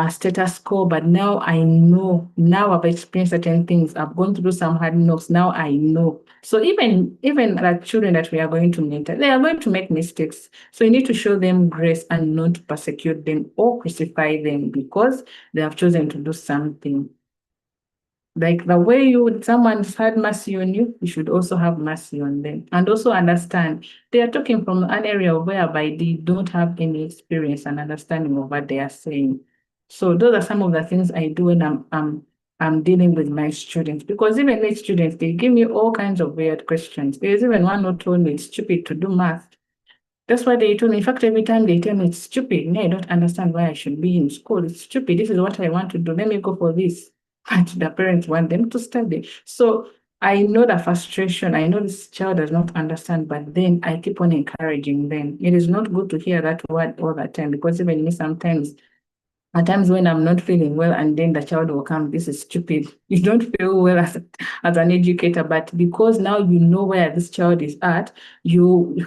status quo, but now I know. Now I've experienced certain things. I've gone through some hard knocks. Now I know. So even the children that we are going to mentor, they are going to make mistakes. So you need to show them grace and not persecute them or crucify them because they have chosen to do something. Like the way someone's had mercy on you, you should also have mercy on them. And also understand they are talking from an area whereby they don't have any experience and understanding of what they are saying. So those are some of the things I do when I'm dealing with my students. Because even my students, they give me all kinds of weird questions. There's even one who told me it's stupid to do math. That's why they told me. In fact, every time they tell me it's stupid, I don't understand why I should be in school. It's stupid. This is what I want to do. Let me go for this. But the parents want them to study. So I know the frustration. I know this child does not understand, but then I keep on encouraging them. It is not good to hear that word all the time, because even me sometimes, at times when I'm not feeling well, and then the child will come, this is stupid. You don't feel well as an educator, but because now you know where this child is at, you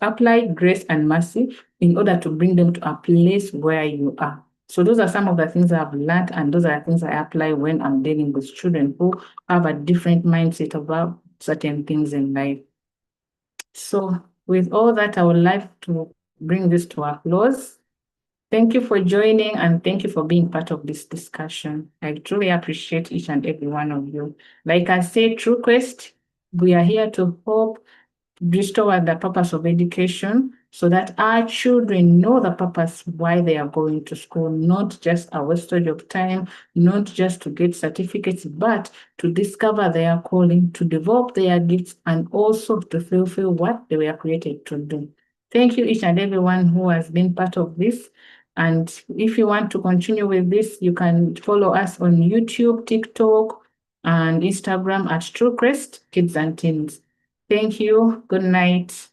apply grace and mercy in order to bring them to a place where you are. So those are some of the things I've learned, and those are the things I apply when I'm dealing with children who have a different mindset about certain things in life. So with all that, I would like to bring this to a close. Thank you for joining, and thank you for being part of this discussion. I truly appreciate each and every one of you. Like I said, True Quest, we are here to help restore the purpose of education so that our children know the purpose why they are going to school, not just a wastage of time, not just to get certificates, but to discover their calling, to develop their gifts, and also to fulfill what they were created to do. Thank you, each and everyone who has been part of this. And if you want to continue with this, you can follow us on YouTube, TikTok, and Instagram at TrueCrest Kids and Teens. Thank you. Good night.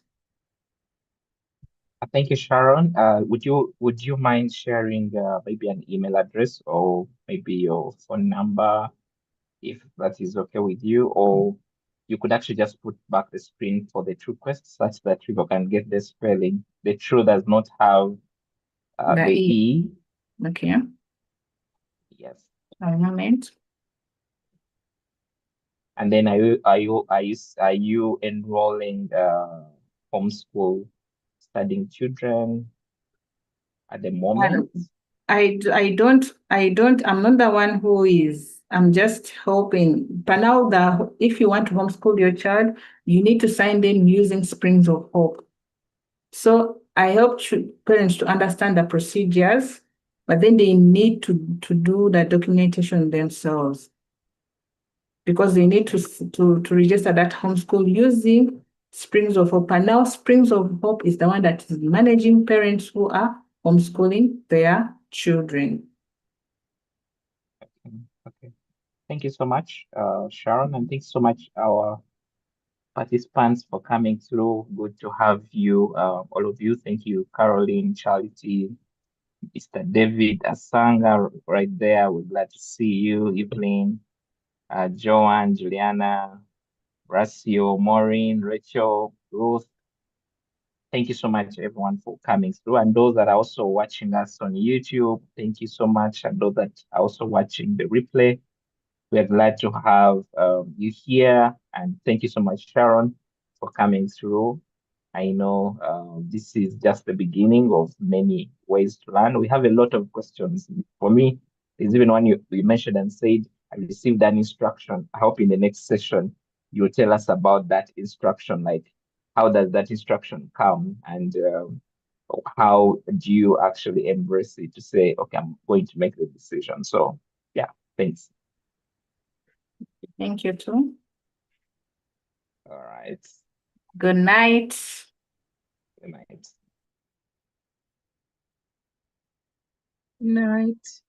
Thank you, Sharon. Would you mind sharing maybe an email address or maybe your phone number, if that is okay with you? Or you could actually just put back the screen for the True Quest such that people can get the spelling. The True does not have The the E. E. Okay. Yes. A moment. And then are you enrolling homeschool studying children at the moment? I'm not the one who is, I'm just helping. But now if you want to homeschool your child, you need to sign them using Springs of Hope. So I help parents to understand the procedures, but then they need to do the documentation themselves. because they need to register that homeschool using Springs of Hope. And now Springs of Hope is the one that is managing parents who are homeschooling their children. Okay. Thank you so much, Sharon, and thanks so much our participants for coming through. Good to have you, all of you. Thank you, Caroline, Charity, Mr. David Asanga, right there. We're glad to see you, Evelyn, Joanne, Juliana, Racio, Maureen, Rachel, Ruth. Thank you so much, everyone, for coming through. And those that are also watching us on YouTube, thank you so much. And those that are also watching the replay, we're glad to have you here. And thank you so much, Sharon, for coming through. I know this is just the beginning of many ways to learn. We have a lot of questions. For me, there's even one you mentioned and said, I received an instruction. I hope in the next session, you'll tell us about that instruction, like how does that instruction come and how do you actually embrace it to say, okay, I'm going to make the decision. So yeah, thanks. Thank you too. All right. Good night. Good night. Night.